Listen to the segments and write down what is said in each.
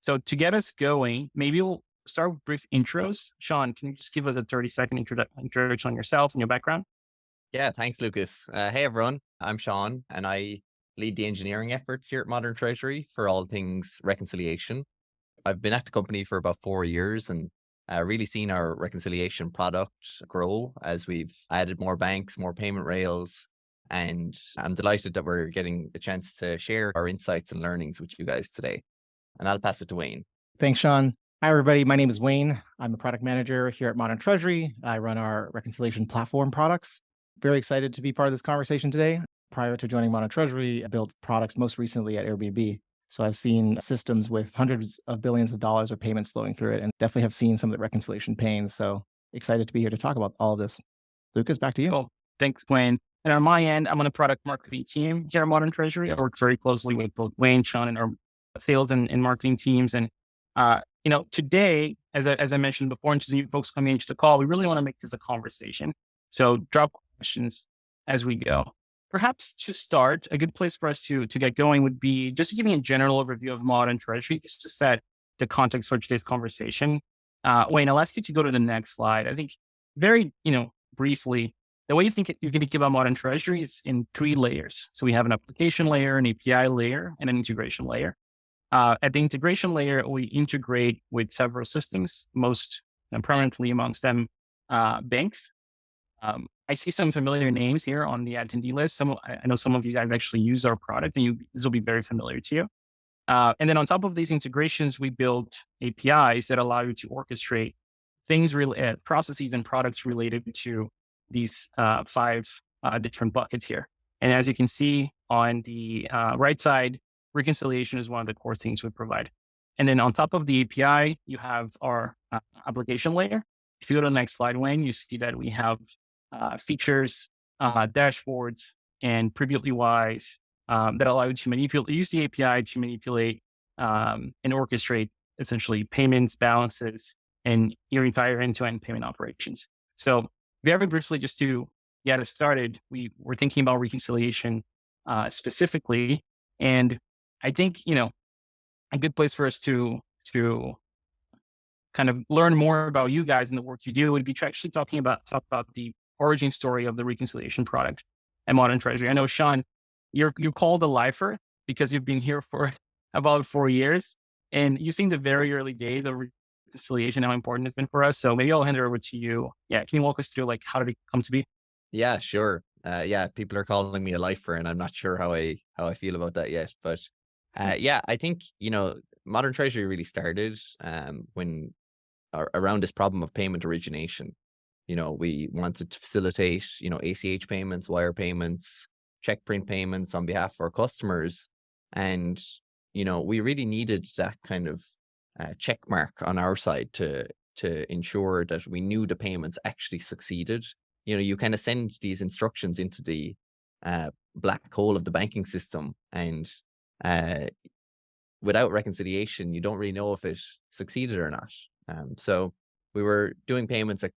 So to get us going, maybe we'll start with brief intros. Sean, can you just give us a 30-second introduction on yourself and your background? Yeah, thanks, Lucas. Hey, everyone. I'm Sean, and I lead the engineering efforts here at Modern Treasury for all things reconciliation. I've been at the company for about 4 years and really seen our reconciliation product grow as we've added more banks, more payment rails. And I'm delighted that we're getting a chance to share our insights and learnings with you guys today. And I'll pass it to Wayne. Thanks, Sean. Hi, everybody. My name is Wayne. I'm a product manager here at Modern Treasury. I run our reconciliation platform products. Very excited to be part of this conversation today. Prior to joining Modern Treasury, I built products most recently at Airbnb. So I've seen systems with hundreds of billions of dollars of payments flowing through it and definitely have seen some of the reconciliation pains. So excited to be here to talk about all of this. Lucas, back to you. Cool. Thanks, Wayne. And on my end, I'm on the product marketing team here at Modern Treasury. I work very closely with both Wayne, Sean, and our sales and marketing teams. And today, as I mentioned before, and to the new folks coming into the call, we really want to make this a conversation. So drop questions as we go. Perhaps to start, a good place for us to get going would be just to give me a general overview of Modern Treasury, just to set the context for today's conversation. Wayne, I'll ask you to go to the next slide. I think very, briefly, the way you can think about Modern Treasury is in three layers. So we have an application layer, an API layer, and an integration layer. At the integration layer, we integrate with several systems, most prominently amongst them, banks. I see some familiar names here on the attendee list. I know some of you guys actually use our product, and this will be very familiar to you. And then on top of these integrations, we build APIs that allow you to orchestrate things, processes and products related to these five different buckets here. And as you can see on the right side, reconciliation is one of the core things we provide. And then on top of the API, you have our application layer. If you go to the next slide, Wayne, you see that we have features, dashboards, and preview UIs that allow you to use the API to manipulate and orchestrate essentially payments, balances, and your entire end-to-end payment operations. So very briefly, just to get us started, we're thinking about reconciliation specifically. And I think, a good place for us to kind of learn more about you guys and the work you do would be to actually talk about the origin story of the reconciliation product at Modern Treasury. I know, Sean, you're called a lifer because you've been here for about 4 years, and you've seen the very early days of reconciliation, how important it's been for us. So maybe I'll hand it over to you. Yeah, can you walk us through how did it come to be? Yeah, sure. Yeah, people are calling me a lifer, and I'm not sure how I feel about that yet. But yeah, I think Modern Treasury really started when around this problem of payment origination. We wanted to facilitate ACH payments, wire payments, check print payments on behalf of our customers, and we really needed that kind of check mark on our side to ensure that we knew the payments actually succeeded. You kind of send these instructions into the black hole of the banking system, and without reconciliation, you don't really know if it succeeded or not. So we were doing payments at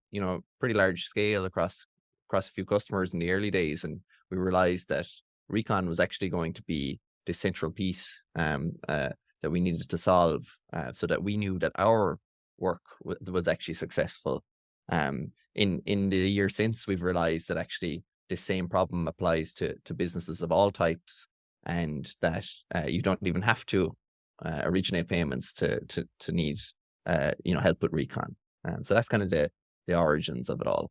pretty large scale across a few customers in the early days, and we realized that recon was actually going to be the central piece that we needed to solve, so that we knew that our work was actually successful. In the year since, we've realized that actually this same problem applies to businesses of all types, and that you don't even have to originate payments to need help with recon. So that's kind of the origins of it all.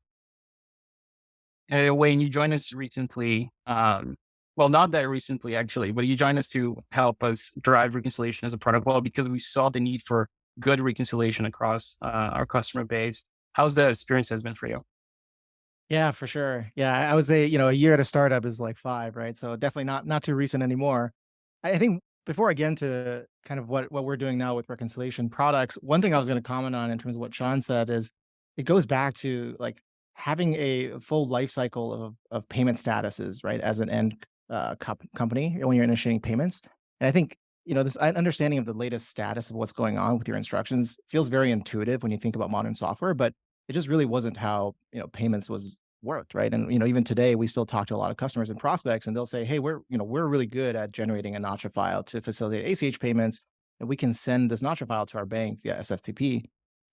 Wayne, you joined us recently. Well, not that recently, actually, but you joined us to help us drive reconciliation as a product. Well, because we saw the need for good reconciliation across our customer base. How's the experience has been for you? Yeah, for sure. Yeah, I would say, a year at a startup is like 5, right? So definitely not too recent anymore. I think before I get into kind of what we're doing now with reconciliation products, one thing I was going to comment on in terms of what Sean said is it goes back to having a full life cycle of payment statuses, right? As an end company when you're initiating payments. And I think, this understanding of the latest status of what's going on with your instructions feels very intuitive when you think about modern software, but it just really wasn't how, payments worked, right? And, even today we still talk to a lot of customers and prospects, and they'll say, hey, we're really good at generating a notcher file to facilitate ACH payments. and we can send this notcher file to our bank via SFTP.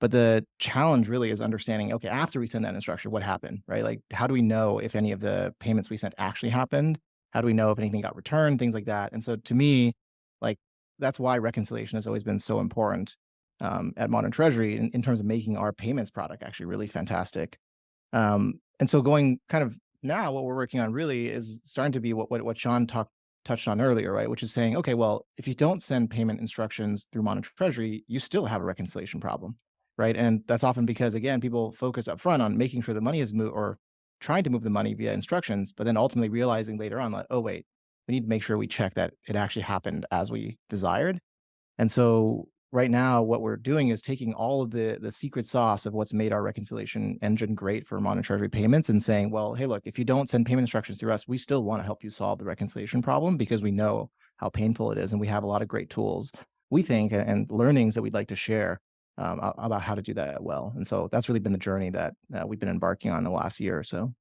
But the challenge really is understanding, okay, after we send that instruction, what happened, right? Like, how do we know if any of the payments we sent actually happened? How do we know if anything got returned, things like that? And so to me, like, that's why reconciliation has always been so important at Modern Treasury in terms of making our payments product actually really fantastic. And so going kind of now, what we're working on really is starting to be what Sean touched on earlier, right? Which is saying, okay, well, if you don't send payment instructions through Modern Treasury, you still have a reconciliation problem, right? And that's often because again, people focus up front on making sure the money is moved or trying to move the money via instructions, but then ultimately realizing later on, like, oh wait, we need to make sure we check that it actually happened as we desired. And so right now, what we're doing is taking all of the secret sauce of what's made our reconciliation engine great for modern treasury payments and saying, well, hey, look, if you don't send payment instructions through us, we still want to help you solve the reconciliation problem because we know how painful it is. And we have a lot of great tools, we think, and learnings that we'd like to share about how to do that well. And so that's really been the journey that we've been embarking on the last year or so.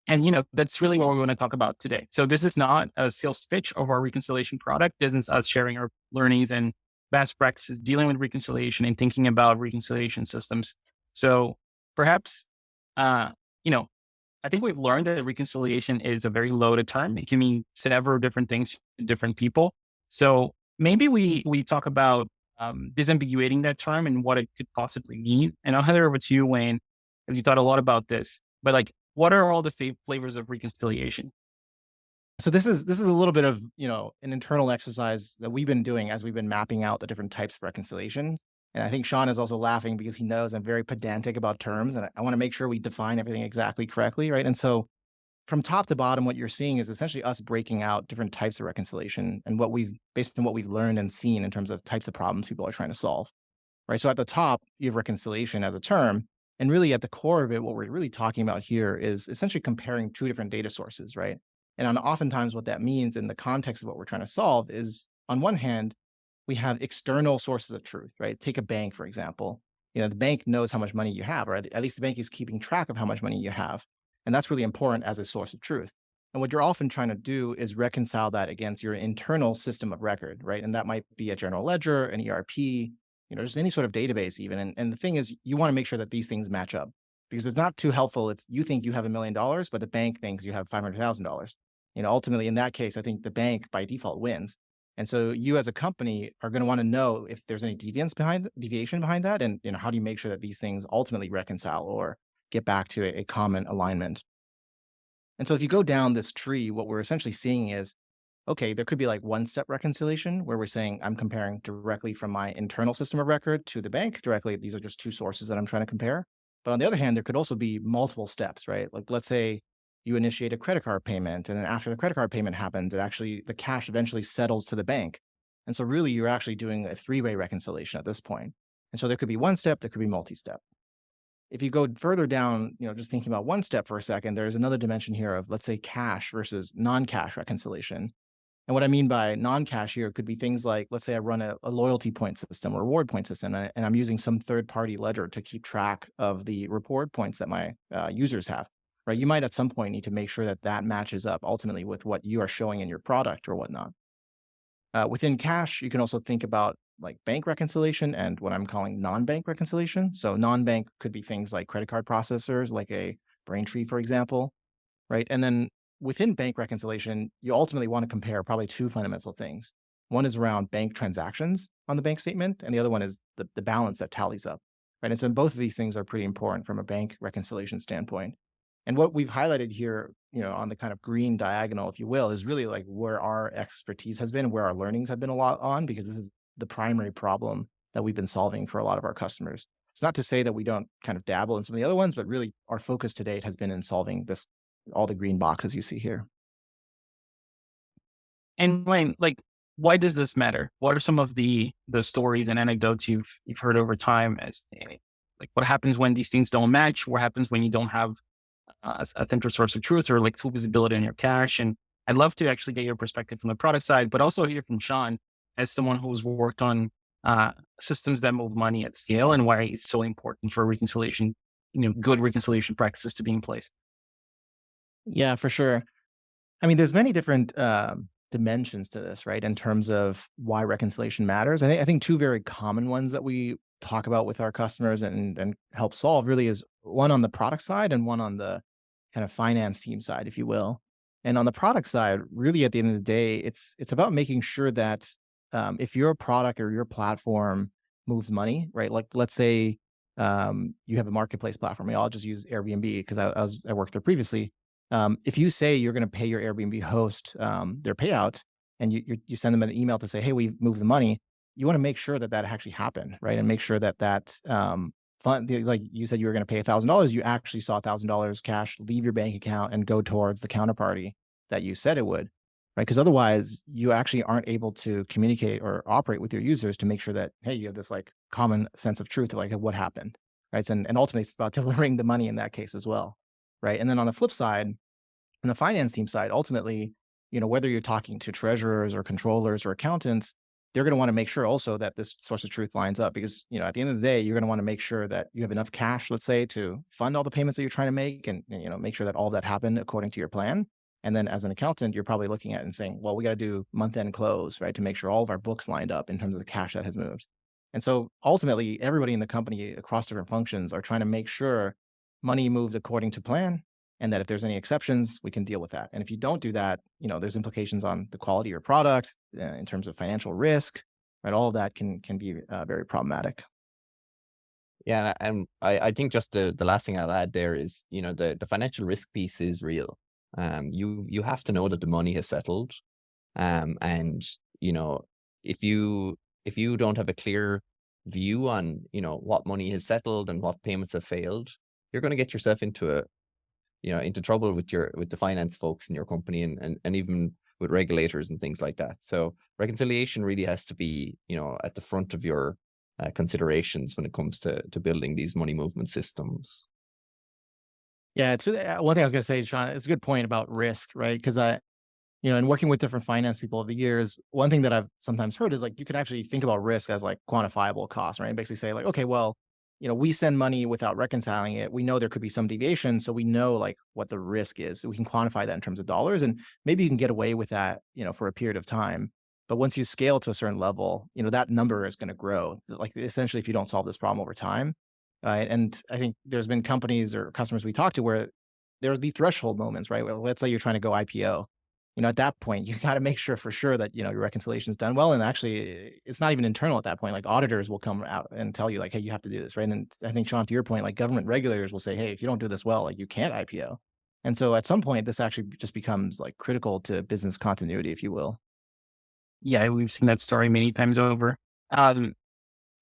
And that's really what we want to talk about today. So this is not a sales pitch of our reconciliation product. This is us sharing our learnings and best practices dealing with reconciliation and thinking about reconciliation systems. So perhaps, uh, you know, I think we've learned that reconciliation is a very loaded term. It can mean several different things to different people. So maybe we talk about disambiguating that term and what it could possibly mean. And I'll hand it over to you, Wayne, if you thought a lot about this. But like, what are all the flavors of reconciliation? So this is a little bit of, an internal exercise that we've been doing as we've been mapping out the different types of reconciliation. And I think Sean is also laughing because he knows I'm very pedantic about terms, and I want to make sure we define everything exactly correctly, right? And so from top to bottom, what you're seeing is essentially us breaking out different types of reconciliation and what we've based on what we've learned and seen in terms of types of problems people are trying to solve, right? So at the top, you have reconciliation as a term. And really at the core of it, what we're really talking about here is essentially comparing two different data sources, right? And oftentimes what that means in the context of what we're trying to solve is on one hand, we have external sources of truth, right? Take a bank, for example. The bank knows how much money you have, or at least the bank is keeping track of how much money you have. And that's really important as a source of truth. And what you're often trying to do is reconcile that against your internal system of record, right? And that might be a general ledger, an ERP, just any sort of database even. And the thing is, you want to make sure that these things match up because it's not too helpful if you think you have $1 million, but the bank thinks you have $500,000. Ultimately in that case, I think the bank by default wins. And so you as a company are going to want to know if there's any deviation behind that. And, how do you make sure that these things ultimately reconcile or get back to a common alignment? And so if you go down this tree, what we're essentially seeing is, okay, there could be like one step reconciliation where we're saying I'm comparing directly from my internal system of record to the bank directly. These are just two sources that I'm trying to compare. But on the other hand, there could also be multiple steps, right? Like let's say you initiate a credit card payment, and then after the credit card payment happens, the cash eventually settles to the bank. And so really you're actually doing a three-way reconciliation at this point. And so there could be one step, there could be multi-step. If you go further down, just thinking about one step for a second, there's another dimension here of, let's say, cash versus non-cash reconciliation. And what I mean by non-cash here could be things like, let's say I run a loyalty point system or reward point system, and I'm using some third-party ledger to keep track of the reward points that my users have, right? You might at some point need to make sure that that matches up ultimately with what you are showing in your product or whatnot. Within cash, you can also think about like bank reconciliation and what I'm calling non-bank reconciliation. So non-bank could be things like credit card processors, like a Braintree, for example, right? And then within bank reconciliation, you ultimately want to compare probably two fundamental things. One is around bank transactions on the bank statement, and the other one is the balance that tallies up, right? And so both of these things are pretty important from a bank reconciliation standpoint. And what we've highlighted here, on the kind of green diagonal, if you will, is really like where our expertise has been, where our learnings have been a lot on, because this is the primary problem that we've been solving for a lot of our customers. It's not to say that we don't kind of dabble in some of the other ones, but really our focus to date has been in solving all the green boxes you see here. And Wayne, like, why does this matter? What are some of the stories and anecdotes you've heard over time as like what happens when these things don't match? What happens when you don't have a central source of truth or like full visibility on your cash? And I'd love to actually get your perspective from the product side, but also hear from Sean as someone who's worked on systems that move money at scale and why it's so important for reconciliation, good reconciliation practices to be in place. Yeah, for sure. I mean, there's many different dimensions to this, right? In terms of why reconciliation matters. I think two very common ones that we talk about with our customers and help solve really is one on the product side and one on the kind of finance team side, if you will. And on the product side, really at the end of the day, it's about making sure that if your product or your platform moves money, right? Like let's say you have a marketplace platform. I'll just use Airbnb because I worked there previously. If you say you're going to pay your Airbnb host their payout, and you send them an email to say, "Hey, we've moved the money," you want to make sure that that actually happened, right? And make sure that like you said, you were going to pay $1,000, you actually saw $1,000 cash leave your bank account and go towards the counterparty that you said it would, right? Because otherwise, you actually aren't able to communicate or operate with your users to make sure that, hey, you have this like common sense of truth of like what happened, right? And ultimately, it's about delivering the money in that case as well, right? And then on the flip side, on the finance team side, ultimately, whether you're talking to treasurers or controllers or accountants, they're going to want to make sure also that this source of truth lines up because, at the end of the day, you're going to want to make sure that you have enough cash, let's say, to fund all the payments that you're trying to make and, make sure that all that happened according to your plan. And then as an accountant, you're probably looking at it and saying, well, we got to do month end close, right? To make sure all of our books lined up in terms of the cash that has moved. And so ultimately, everybody in the company across different functions are trying to make sure money moved according to plan and that if there's any exceptions, we can deal with that. And if you don't do that, there's implications on the quality of your product in terms of financial risk, right? All of that can be very problematic. Yeah, and I think just the last thing I'll add there is, the financial risk piece is real. You have to know that the money has settled. And if you don't have a clear view on, what money has settled and what payments have failed, you're going to get yourself into trouble with the finance folks in your company and even with regulators and things like that. So reconciliation really has to be, at the front of your considerations when it comes to building these money movement systems. Yeah, it's one thing I was going to say, Sean. It's a good point about risk, right? Because in working with different finance people over the years, one thing that I've sometimes heard is like you can actually think about risk as like quantifiable cost, right? And basically say like, okay, well, we send money without reconciling it. We know there could be some deviation, so we know like what the risk is. So we can quantify that in terms of dollars, and maybe you can get away with that, for a period of time. But once you scale to a certain level, that number is going to grow. Like essentially, if you don't solve this problem over time, right? And I think there's been companies or customers we talk to where there are the threshold moments, right? Well, let's say you're trying to go IPO, at that point, you got to make sure for sure that, your reconciliation is done well. And actually, it's not even internal at that point. Like auditors will come out and tell you like, hey, you have to do this, right? And I think, Sean, to your point, like government regulators will say, hey, if you don't do this well, like you can't IPO. And so at some point, this actually just becomes like critical to business continuity, if you will. Yeah, we've seen that story many times over. Um,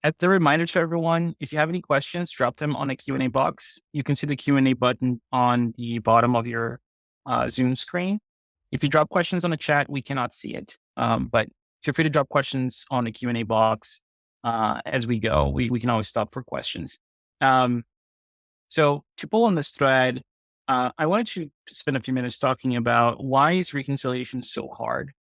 as a reminder to everyone, if you have any questions, drop them on a Q&A box. You can see the Q&A button on the bottom of your Zoom screen. If you drop questions on the chat, we cannot see it. But feel free to drop questions on the Q&A box as we go. We can always stop for questions. So to pull on this thread, I wanted to spend a few minutes talking about why is reconciliation so hard?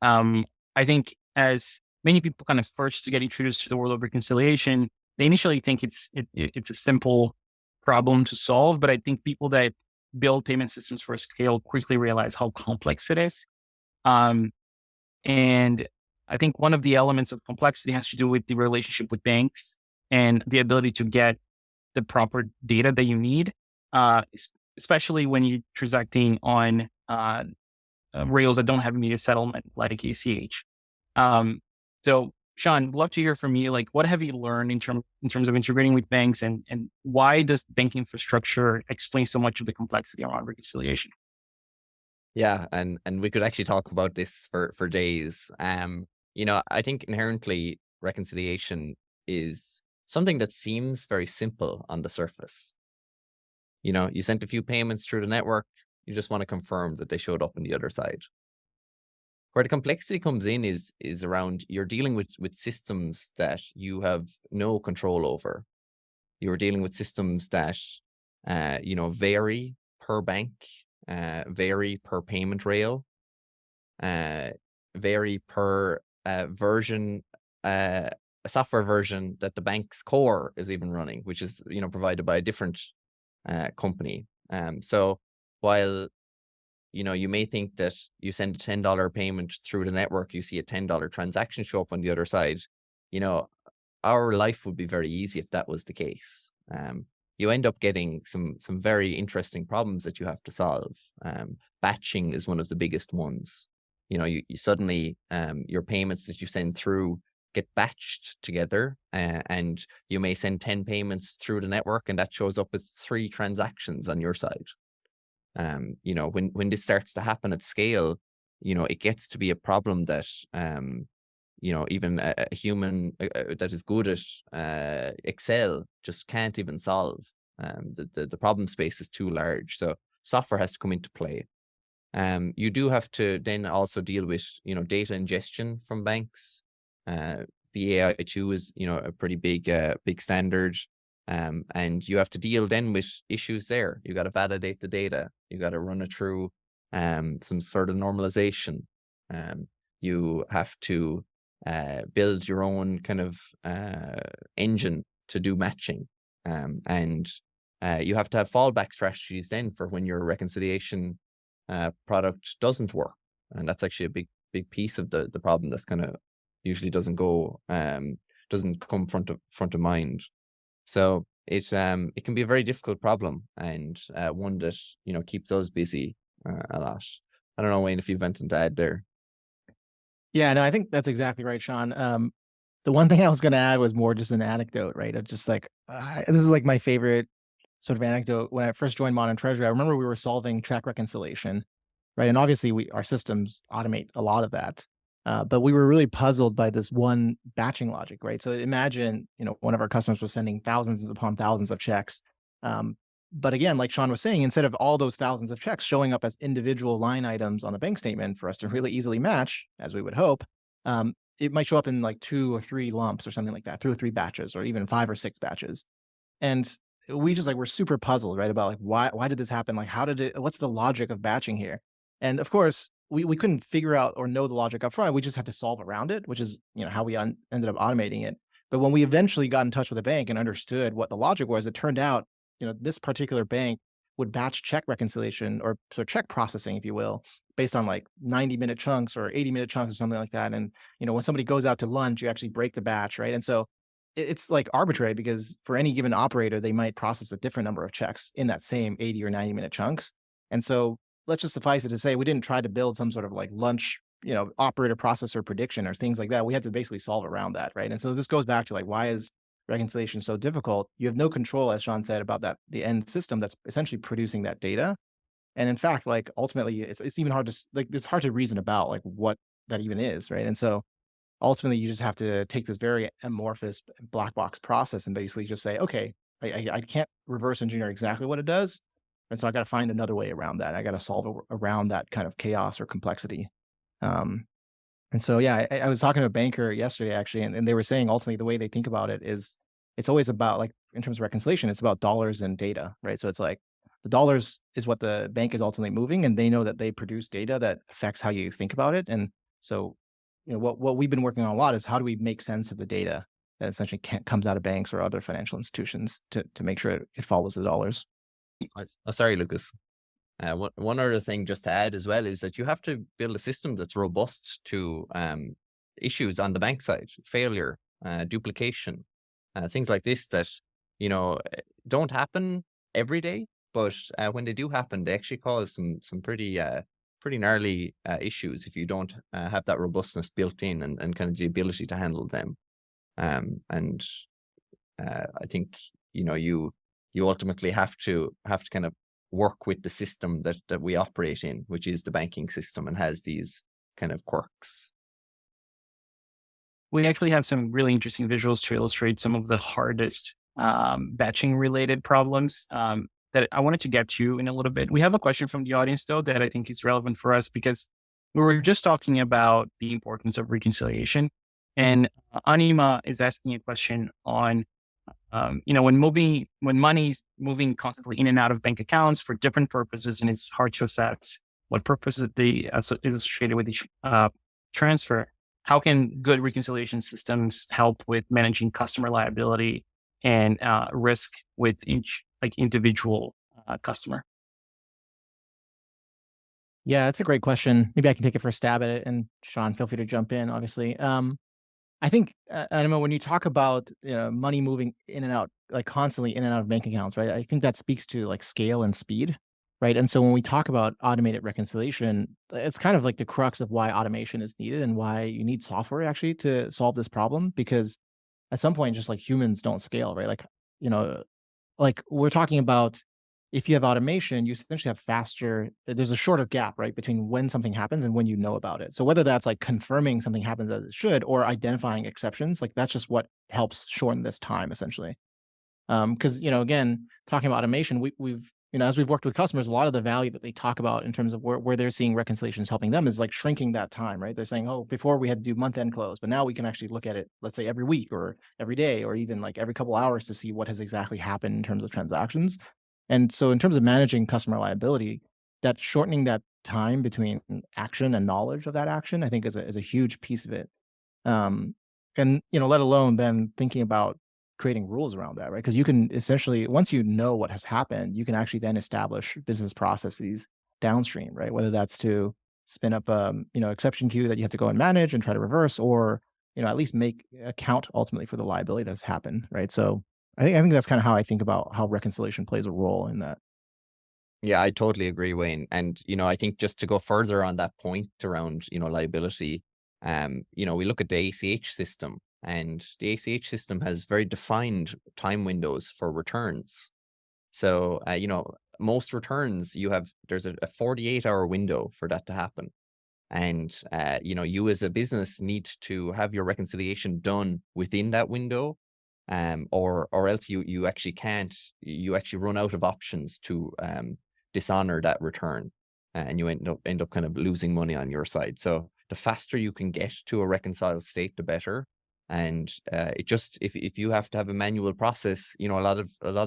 I think as many people kind of first to get introduced to the world of reconciliation, they initially think it's a simple problem to solve. But I think people that build payment systems for scale quickly realize how complex it is. And I think one of the elements of complexity has to do with the relationship with banks and the ability to get the proper data that you need, especially when you're transacting on rails that don't have immediate settlement like ACH. So Sean, I'd love to hear from you. Like, what have you learned in terms of integrating with banks, and why does bank infrastructure explain so much of the complexity around reconciliation? Yeah, and we could actually talk about this for days. I think inherently reconciliation is something that seems very simple on the surface. You sent a few payments through the network, you just want to confirm that they showed up on the other side. Where the complexity comes in is around you're dealing with systems that you have no control over. You're dealing with systems that vary per bank, vary per payment rail, vary per version, a software version that the bank's core is even running, which is provided by a different company. So while you may think that you send a $10 payment through the network, you see a $10 transaction show up on the other side. You know, our life would be very easy if that was the case. You end up getting some very interesting problems that you have to solve. Batching is one of the biggest ones. You suddenly your payments that you send through get batched together, and you may send 10 payments through the network, and that shows up as 3 transactions on your side. When this starts to happen at scale, it gets to be a problem that even a human that is good at Excel just can't even solve. The problem space is too large, so software has to come into play. You do have to then also deal with data ingestion from banks. BAI2 is a pretty big standard. And you have to deal then with issues there. You got to validate the data. You got to run it through some sort of normalization. You have to build your own kind of engine to do matching. And you have to have fallback strategies then for when your reconciliation product doesn't work. And that's actually a big piece of the problem that's kind of usually doesn't come front of mind. So it can be a very difficult problem, and one that keeps us busy a lot. I don't know, Wayne, if you've anything to add there. Yeah, no, I think that's exactly right, Sean. The one thing I was going to add was more just an anecdote, right? Of just like this is like my favorite sort of anecdote. When I first joined Modern Treasury, I remember we were solving check reconciliation, right? And obviously, our systems automate a lot of that. But we were really puzzled by this one batching logic, right? So imagine, one of our customers was sending thousands upon thousands of checks. But again, like Sean was saying, instead of all those thousands of checks showing up as individual line items on the bank statement for us to really easily match, as we would hope, it might show up in like 2 or 3 lumps or something like that, 2 or 3 batches, or even 5 or 6 batches. And we just we're super puzzled, right? About why did this happen? Like, what's the logic of batching here? And of course, we couldn't figure out or know the logic up front. We just had to solve around it, which is, how we ended up automating it. But when we eventually got in touch with the bank and understood what the logic was, it turned out, this particular bank would batch check reconciliation, or so check processing, if you will, based on like 90-minute chunks or 80-minute chunks or something like that. And, when somebody goes out to lunch, you actually break the batch, right? And so it's like arbitrary, because for any given operator, they might process a different number of checks in that same 80 or 90-minute chunks. And so let's just suffice it to say, we didn't try to build some sort of like lunch, operator processor prediction or things like that. We had to basically solve around that, right? And so this goes back to like, why is reconciliation so difficult? You have no control, as Sean said, about the end system that's essentially producing that data. And in fact, like ultimately, it's even hard to it's hard to reason about like what that even is, right? And so ultimately, you just have to take this very amorphous black box process and basically just say, okay, I can't reverse engineer exactly what it does. And so I got to find another way around that. I got to solve around that kind of chaos or complexity. Um, and so, yeah, I was talking to a banker yesterday, actually, and they were saying ultimately the way they think about it is it's always about, like, in terms of reconciliation, it's about dollars and data, right? So it's like the dollars is what the bank is ultimately moving, and they know that they produce data that affects how you think about it. And so, what we've been working on a lot is how do we make sense of the data that essentially comes out of banks or other financial institutions to make sure it follows the dollars. Oh, sorry, Lucas. One other thing just to add as well is that you have to build a system that's robust to issues on the bank side, failure, duplication, things like this that don't happen every day, but when they do happen, they actually cause some pretty gnarly issues if you don't have that robustness built in and kind of the ability to handle them. And I think you ultimately have to kind of work with the system that we operate in, which is the banking system, and has these kind of quirks. We actually have some really interesting visuals to illustrate some of the hardest batching related problems that I wanted to get to in a little bit. We have a question from the audience, though, that I think is relevant for us, because we were just talking about the importance of reconciliation. And Anima is asking a question on, when money's moving constantly in and out of bank accounts for different purposes, and it's hard to assess what purposes is associated with each transfer. How can good reconciliation systems help with managing customer liability and risk with each individual customer? Yeah, that's a great question. Maybe I can take a first stab at it, and Sean, feel free to jump in, obviously. I think, I don't know, when you talk about, money moving in and out, like constantly in and out of bank accounts, right? I think that speaks to like scale and speed, right? And so when we talk about automated reconciliation, it's kind of like the crux of why automation is needed and why you need software actually to solve this problem. Because at some point, just like humans don't scale, right? You know, like we're talking about, if you have automation, you essentially have faster, there's a shorter gap, right, between when something happens and when you know about it. So whether that's like confirming something happens as it should or identifying exceptions, like that's just what helps shorten this time essentially. Because again, talking about automation, we've as we've worked with customers, a lot of the value that they talk about in terms of where they're seeing reconciliations helping them is like shrinking that time, right? They're saying, oh, before we had to do month end close, but now we can actually look at it, let's say every week or every day or even like every couple hours to see what has exactly happened in terms of transactions. And so, in terms of managing customer liability, that shortening that time between action and knowledge of that action, I think, is a huge piece of it. Um, and let alone then thinking about creating rules around that, right? Because you can essentially, once you know what has happened, you can actually then establish business processes downstream, right? Whether that's to spin up exception queue that you have to go and manage and try to reverse, or at least make account ultimately for the liability that's happened, right? So I think that's kind of how I think about how reconciliation plays a role in that. Yeah, I totally agree, Wayne. And, I think just to go further on that point around, liability, we look at the ACH system, and the ACH system has very defined time windows for returns. So, most returns there's a 48-hour window for that to happen. And, you as a business need to have your reconciliation done within that window, or else you actually can't, you actually run out of options to dishonor that return, and you end up kind of losing money on your side. So the faster you can get to a reconciled state, the better. And it just, if you have to have a manual process, a lot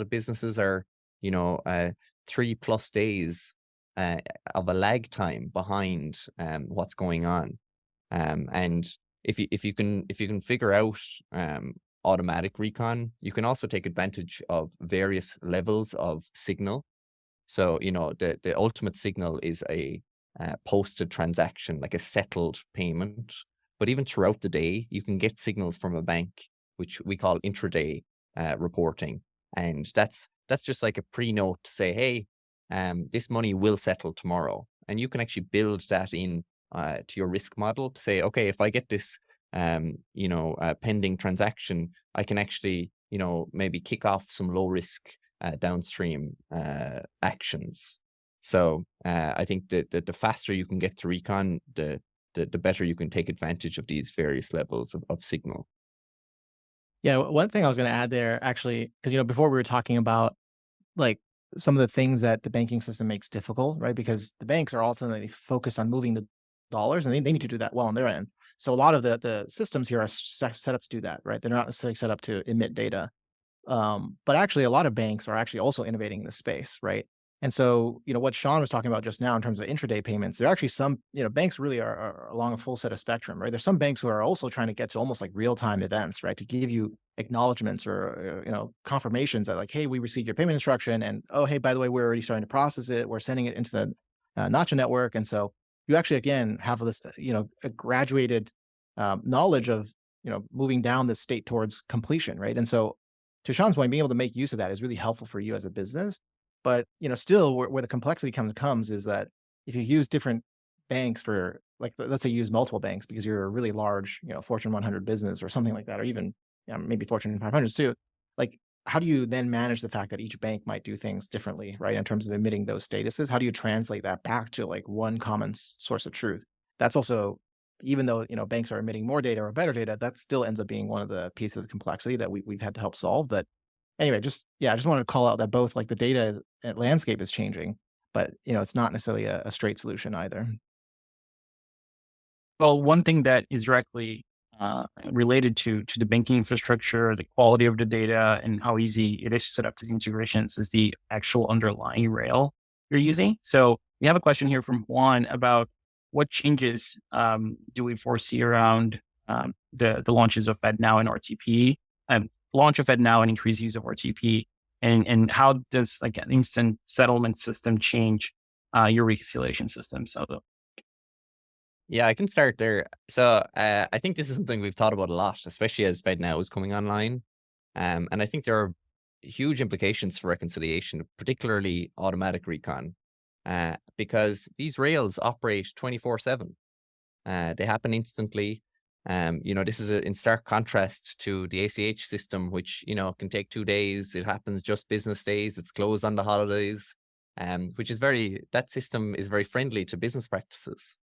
of businesses are, 3+ days uh, of a lag time behind what's going on. And if you can figure out automatic recon, you can also take advantage of various levels of signal. So, the ultimate signal is a posted transaction, like a settled payment. But even throughout the day, you can get signals from a bank, which we call intraday reporting, and that's just like a pre-note to say, hey, this money will settle tomorrow, and you can actually build that in to your risk model to say, okay, if I get this, pending transaction, I can actually, maybe kick off some low risk downstream actions. So I think that the faster you can get to recon, the better you can take advantage of these various levels of signal. Yeah, one thing I was going to add there, actually, because before we were talking about like some of the things that the banking system makes difficult, right? Because the banks are ultimately focused on moving the dollars, and they need to do that well on their end. So a lot of the systems here are set up to do that, right? They're not necessarily set up to emit data. But actually, a lot of banks are actually also innovating in this space, right? And so, what Sean was talking about just now in terms of intraday payments, there are actually some, banks really are along a full set of spectrum, right? There's some banks who are also trying to get to almost like real time events, right? To give you acknowledgments or, confirmations that like, hey, we received your payment instruction, and oh, hey, by the way, we're already starting to process it. We're sending it into the Nacha network, and so you actually again have this, a graduated knowledge of moving down the state towards completion, right? And so to Sean's point, being able to make use of that is really helpful for you as a business. But still, where the complexity comes is that if you use different banks for, like, let's say you use multiple banks because you're a really large, Fortune 100 business or something like that, or even maybe Fortune 500s too. Like, how do you then manage the fact that each bank might do things differently, right? In terms of emitting those statuses, how do you translate that back to like one common source of truth? That's also, even though banks are emitting more data or better data, that still ends up being one of the pieces of complexity that we've had to help solve. But anyway, I just wanted to call out that both like the data landscape is changing, but it's not necessarily a straight solution either. Well, one thing that is directly related to the banking infrastructure, the quality of the data, and how easy it is to set up these integrations is the actual underlying rail you're using. So we have a question here from Juan about what changes do we foresee around the launches of FedNow and RTP, launch of FedNow and increased use of RTP, and how does like an instant settlement system change your reconciliation system. So Yeah, I can start there. So I think this is something we've thought about a lot, especially as FedNow is coming online. And I think there are huge implications for reconciliation, particularly automatic recon, because these rails operate 24/7. They happen instantly. This is in stark contrast to the ACH system, which, can take 2 days. It happens just business days. It's closed on the holidays, which is that system is very friendly to business practices.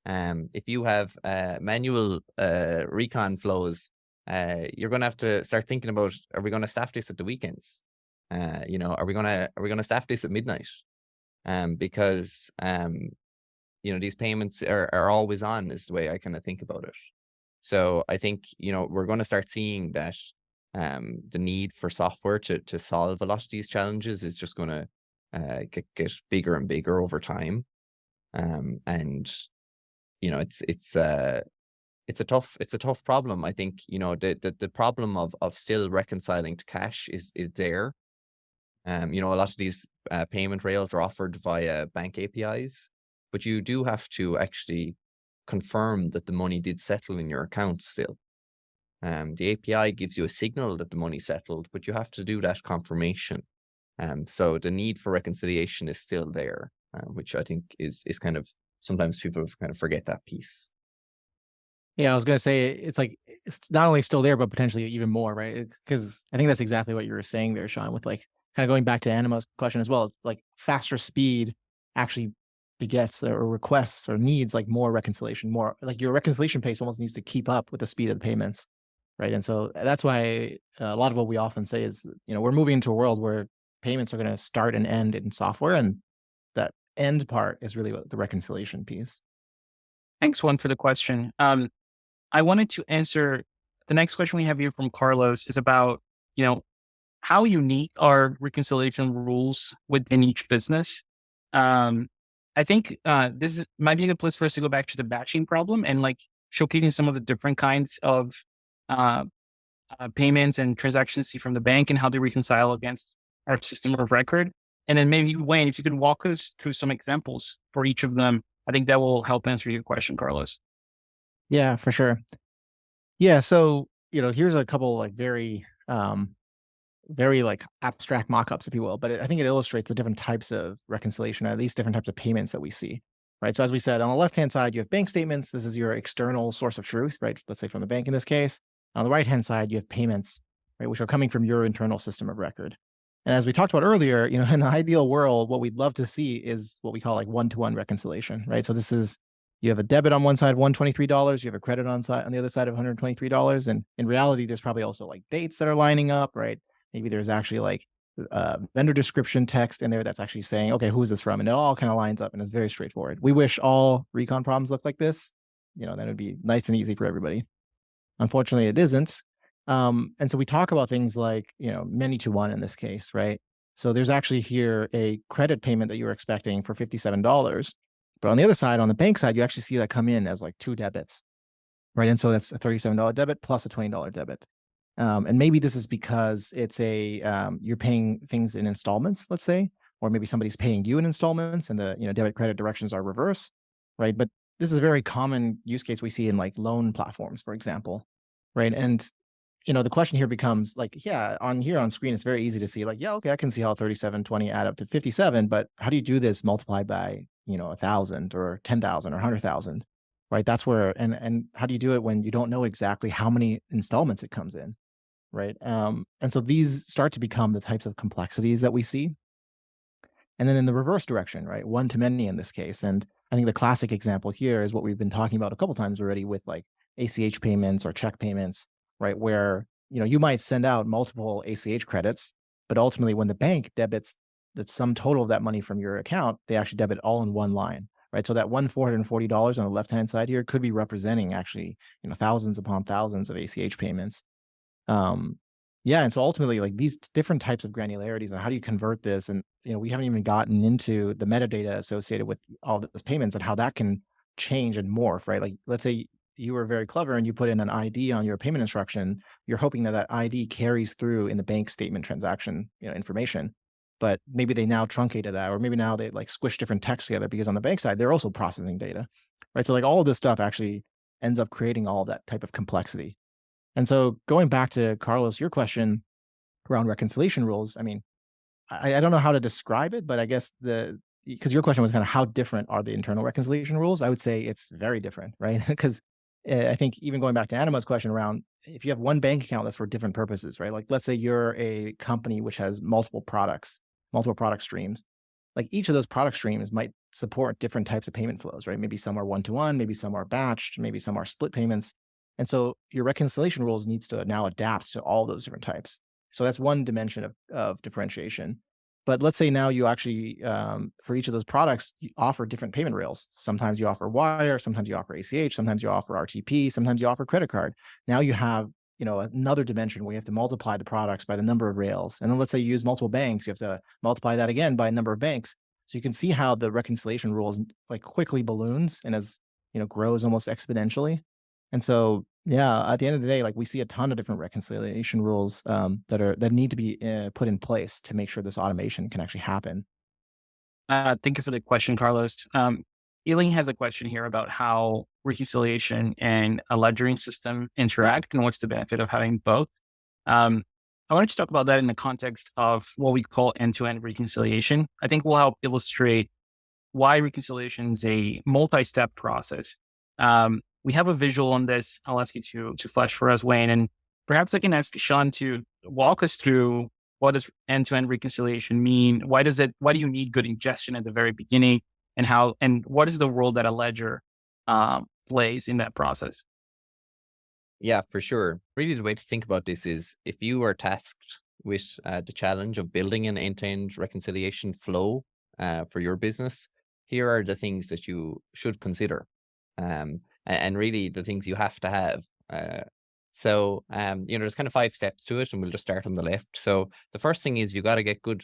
If you have manual recon flows, you're going to have to start thinking about, are we going to staff this at the weekends? Are we going to staff this at midnight? Because these payments are always on, is the way I kind of think about it. So I think, we're going to start seeing that the need for software to solve a lot of these challenges is just going to get bigger and bigger over time. And it's a tough problem. I think, the problem of still reconciling to cash is there. A lot of these payment rails are offered via bank APIs, but you do have to actually confirm that the money did settle in your account still. The API gives you a signal that the money settled, but you have to do that confirmation. So the need for reconciliation is still there, which I think is kind of, sometimes people kind of forget that piece. Yeah, I was gonna say it's like it's not only still there, but potentially even more, right? Because I think that's exactly what you were saying there, Sean, with like kind of going back to Anima's question as well. Like faster speed actually begets or requests or needs like more reconciliation, more like your reconciliation pace almost needs to keep up with the speed of the payments, right? And so that's why a lot of what we often say is, we're moving into a world where payments are going to start and end in software, and that end part is really what the reconciliation piece. thanks, one, for the question. I wanted to answer the next question we have here from Carlos is about, how unique are reconciliation rules within each business? I think might be a good place for us to go back to the batching problem and like showcasing some of the different kinds of uh, payments and transactions see from the bank and how they reconcile against our system of record. And then maybe, Wayne, if you could walk us through some examples for each of them, I think that will help answer your question, Carlos. Yeah, for sure. Yeah, so here's a couple like very like abstract mock-ups, if you will, but I think it illustrates the different types of reconciliation, at least different types of payments that we see, right? So as we said, on the left-hand side, you have bank statements. This is your external source of truth, right? Let's say from the bank in this case. On the right-hand side, you have payments, right, which are coming from your internal system of record. And as we talked about earlier, in the ideal world, what we'd love to see is what we call like one-to-one reconciliation, right? So this is, you have a debit on one side, $123. You have a credit on the other side of $123. And in reality, there's probably also like dates that are lining up, right? Maybe there's actually like vendor description text in there that's actually saying, okay, who is this from? And it all kind of lines up and it's very straightforward. We wish all recon problems looked like this. Then it'd be nice and easy for everybody. Unfortunately, it isn't. And so we talk about things like, many to one in this case, right? So there's actually here a credit payment that you were expecting for $57. But on the other side, on the bank side, you actually see that come in as like two debits, right? And so that's a $37 debit plus a $20 debit. And maybe this is because it's you're paying things in installments, let's say, or maybe somebody's paying you in installments and the, debit credit directions are reverse, right? But this is a very common use case we see in like loan platforms, for example, right? And, the question here becomes like, yeah, on screen, it's very easy to see like, yeah, okay, I can see how 3720 add up to 57, but how do you do this multiplied by, 1,000 or 10,000 or 100,000? Right. That's where, and how do you do it when you don't know exactly how many installments it comes in? Right. And so these start to become the types of complexities that we see. And then in the reverse direction, right? One to many in this case. And I think the classic example here is what we've been talking about a couple times already with like ACH payments or check payments, right? Where, you might send out multiple ACH credits, but ultimately when the bank debits the sum total of that money from your account, they actually debit all in one line, right? So that $440 on the left-hand side here could be representing actually, thousands upon thousands of ACH payments. Yeah, and so ultimately, like these different types of granularities and how do you convert this? And we haven't even gotten into the metadata associated with all those payments and how that can change and morph, right? Like let's say you were very clever and you put in an ID on your payment instruction, you're hoping that ID carries through in the bank statement transaction, information. but maybe they now truncated that, or maybe now they like squish different text together because on the bank side, they're also processing data, right? So like all of this stuff actually ends up creating all that type of complexity. And so going back to Carlos, your question around reconciliation rules, I mean, I don't know how to describe it, but I guess because your question was kind of how different are the internal reconciliation rules? I would say it's very different, right? Because I think even going back to Anima's question around if you have one bank account that's for different purposes, right? Like let's say you're a company which has multiple products, multiple product streams. Like each of those product streams might support different types of payment flows, right? Maybe some are one to one, maybe some are batched, maybe some are split payments. And so your reconciliation rules needs to now adapt to all those different types. So that's one dimension of differentiation. But let's say now you actually, for each of those products, you offer different payment rails. Sometimes you offer wire, sometimes you offer ACH, sometimes you offer RTP, sometimes you offer credit card. Now you have, another dimension where you have to multiply the products by the number of rails. And then let's say you use multiple banks, you have to multiply that again by a number of banks. So you can see how the reconciliation rules like quickly balloons and as grows almost exponentially. And so, yeah, at the end of the day, like we see a ton of different reconciliation rules that need to be put in place to make sure this automation can actually happen. Thank you for the question, Carlos. Eileen has a question here about how reconciliation and a ledgering system interact and what's the benefit of having both. Um, I wanted to talk about that in the context of what we call end-to-end reconciliation. I think will help illustrate why reconciliation is a multi-step process. We have a visual on this. I'll ask you to flash for us, Wayne, and perhaps I can ask Sean to walk us through what does end-to-end reconciliation mean? Why do you need good ingestion at the very beginning, and what is the role that a ledger plays in that process? Yeah, for sure. Really, the way to think about this is if you are tasked with the challenge of building an end-to-end reconciliation flow for your business, here are the things that you should consider, and really the things you have to have. There's kind of 5 steps to it, and we'll just start on the left. So the first thing is you got to get good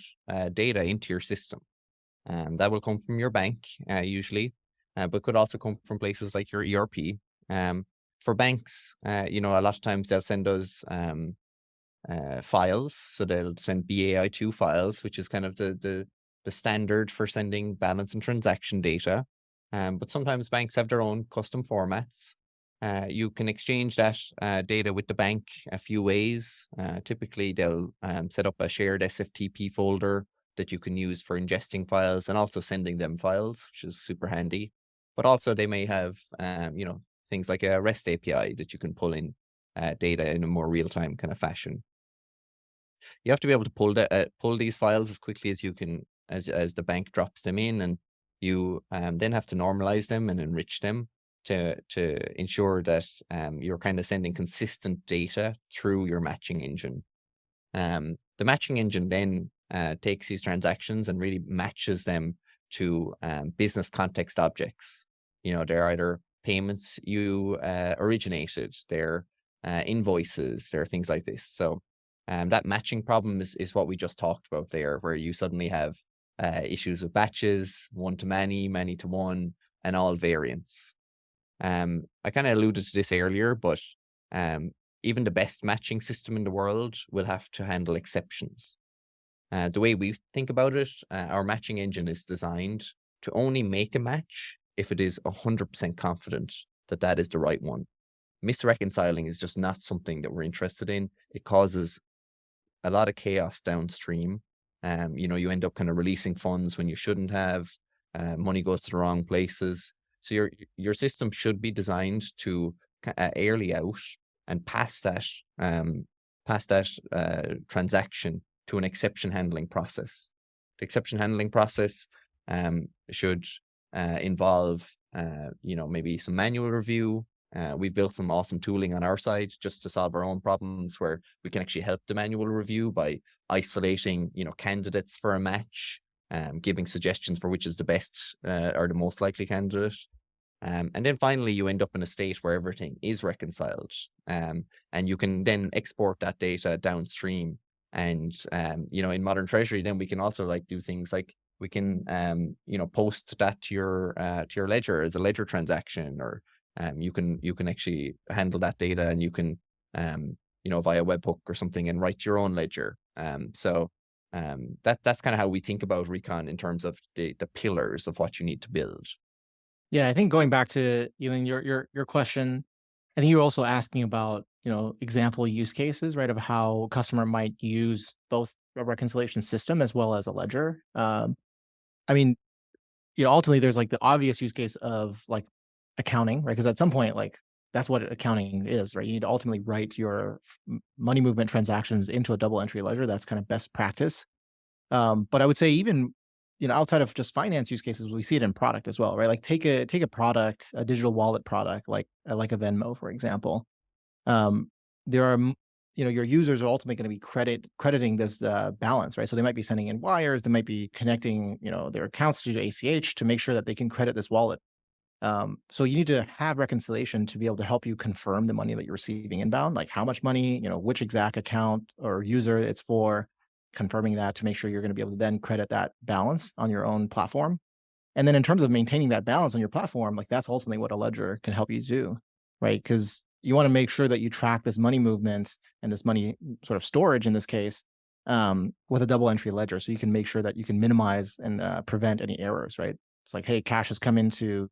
data into your system. That will come from your bank usually, but could also come from places like your ERP. For banks, a lot of times they'll send us files. So they'll send BAI2 files, which is kind of the standard for sending balance and transaction data. But sometimes banks have their own custom formats. You can exchange that data with the bank a few ways. Typically, they'll set up a shared SFTP folder that you can use for ingesting files and also sending them files, which is super handy. But also they may have, things like a REST API that you can pull in data in a more real-time kind of fashion. You have to be able to pull these files as quickly as you can, as the bank drops them in, and you then have to normalize them and enrich them to ensure that you're kind of sending consistent data through your matching engine. The matching engine then takes these transactions and really matches them to business context objects. They're either payments you originated, they're invoices, they're things like this. So that matching problem is what we just talked about there, where you suddenly have issues with batches, one to many, many to one, and all variants. I kind of alluded to this earlier, but even the best matching system in the world will have to handle exceptions. The way we think about it, our matching engine is designed to only make a match if it is 100% confident that that is the right one. Misreconciling is just not something that we're interested in. It causes a lot of chaos downstream. You end up kind of releasing funds when you shouldn't have. Money goes to the wrong places. So your system should be designed to early out and pass that transaction to an exception handling process. The exception handling process should involve, maybe some manual review. We've built some awesome tooling on our side just to solve our own problems, where we can actually help the manual review by isolating, candidates for a match, giving suggestions for which is the best or the most likely candidate. And then finally, you end up in a state where everything is reconciled, and you can then export that data downstream. And in Modern Treasury, then we can also do things like we can post that to your ledger as a ledger transaction, or you can actually handle that data, and you can via webhook or something and write your own ledger. So That's kind of how we think about recon in terms of the pillars of what you need to build. Yeah, I think going back to even your question, I think you were also asking about, example use cases, right, of how a customer might use both a reconciliation system as well as a ledger. I mean, ultimately there's like the obvious use case of like accounting, right? Because at some point, like that's what accounting is, right? You need to ultimately write your money movement transactions into a double entry ledger. That's kind of best practice. But I would say even, outside of just finance use cases, we see it in product as well, right? Like take a product, a digital wallet product, like a Venmo, for example. Um, there are, your users are ultimately going to be crediting this balance, right? So they might be sending in wires, they might be connecting, their accounts to ACH to make sure that they can credit this wallet. So you need to have reconciliation to be able to help you confirm the money that you're receiving inbound, like how much money, which exact account or user it's for, confirming that to make sure you're going to be able to then credit that balance on your own platform. And then in terms of maintaining that balance on your platform, like that's ultimately what a ledger can help you do, right? Because you want to make sure that you track this money movement and this money sort of storage in this case, with a double entry ledger, so you can make sure that you can minimize and prevent any errors, right? It's like, hey, cash has come into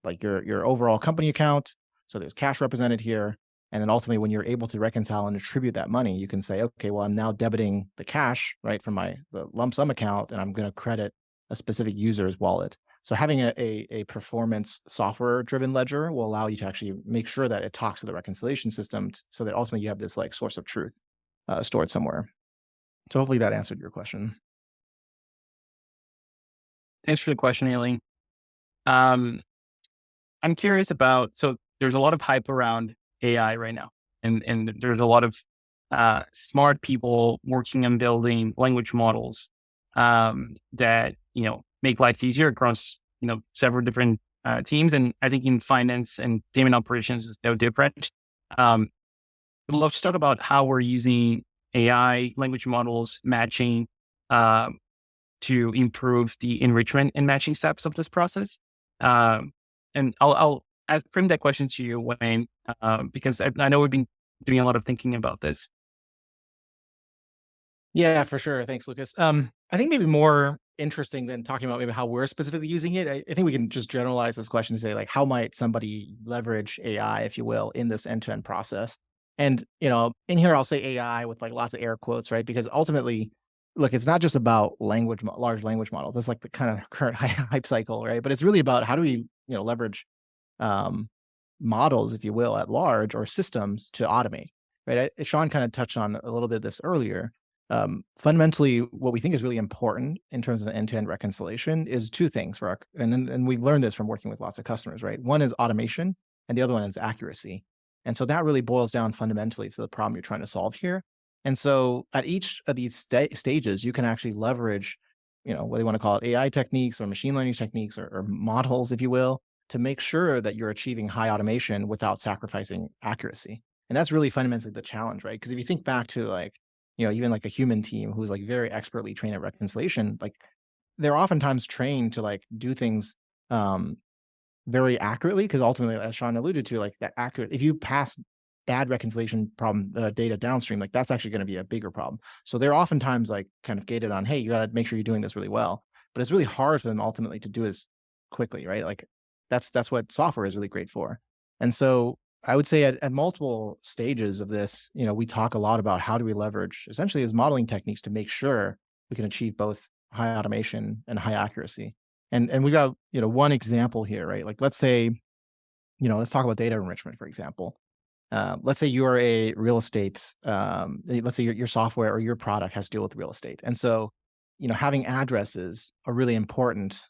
like your overall company account. So there's cash represented here. And then ultimately, when you're able to reconcile and attribute that money, you can say, okay, well, I'm now debiting the cash, right, from the lump sum account, and I'm going to credit a specific user's wallet. So having a performance software driven ledger will allow you to actually make sure that it talks to the reconciliation system so that ultimately you have this like source of truth stored somewhere. So hopefully that answered your question. Thanks for the question, Aileen. Um, I'm curious about, so there's a lot of hype around AI right now, and there's a lot of smart people working on building language models that make life easier across several different teams. And I think in finance and payment operations is no different. I'd love to talk about how we're using AI language models matching to improve the enrichment and matching steps of this process. Um, and I'll frame that question to you, Wayne, because I know we've been doing a lot of thinking about this. Yeah, for sure. Thanks, Lucas. I think maybe more interesting than talking about maybe how we're specifically using it. I think we can just generalize this question to say, like, how might somebody leverage AI, if you will, in this end-to-end process? And, in here, I'll say AI with like lots of air quotes, right? Because ultimately, look, it's not just about large language models. That's like the kind of current hype cycle, right? But it's really about how do we, leverage um, models, if you will, at large or systems to automate, right? Sean kind of touched on a little bit of this earlier. Fundamentally, what we think is really important in terms of end-to-end reconciliation is two things for our, and we've learned this from working with lots of customers, right? One is automation, and the other one is accuracy. And so that really boils down fundamentally to the problem you're trying to solve here. And so at each of these stages, you can actually leverage, whether you want to call it AI techniques or machine learning techniques or models, if you will, to make sure that you're achieving high automation without sacrificing accuracy. And that's really fundamentally the challenge, right? Because if you think back to like, even like a human team who's like very expertly trained at reconciliation, like they're oftentimes trained to like do things um, very accurately because ultimately, as Sean alluded to, like that accurate, if you pass bad reconciliation problem data downstream, like that's actually going to be a bigger problem. So they're oftentimes like kind of gated on, hey, you got to make sure you're doing this really well. But it's really hard for them ultimately to do this quickly, right? Like that's what software is really great for. And so I would say at multiple stages of this, we talk a lot about how do we leverage essentially as modeling techniques to make sure we can achieve both high automation and high accuracy. And we got, one example here, right? Like let's say, let's talk about data enrichment, for example. Let's say you are a real estate, let's say your software or your product has to deal with real estate. And so, having addresses are really important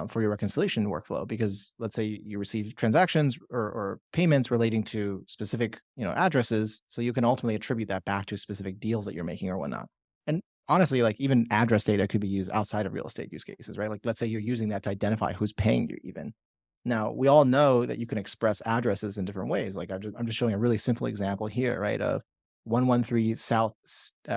for your reconciliation workflow because let's say you receive transactions or payments relating to specific, addresses. So you can ultimately attribute that back to specific deals that you're making or whatnot. And honestly, like even address data could be used outside of real estate use cases, right? Like let's say you're using that to identify who's paying you even. Now, we all know that you can express addresses in different ways. Like I'm just showing a really simple example here, right? Of 113 South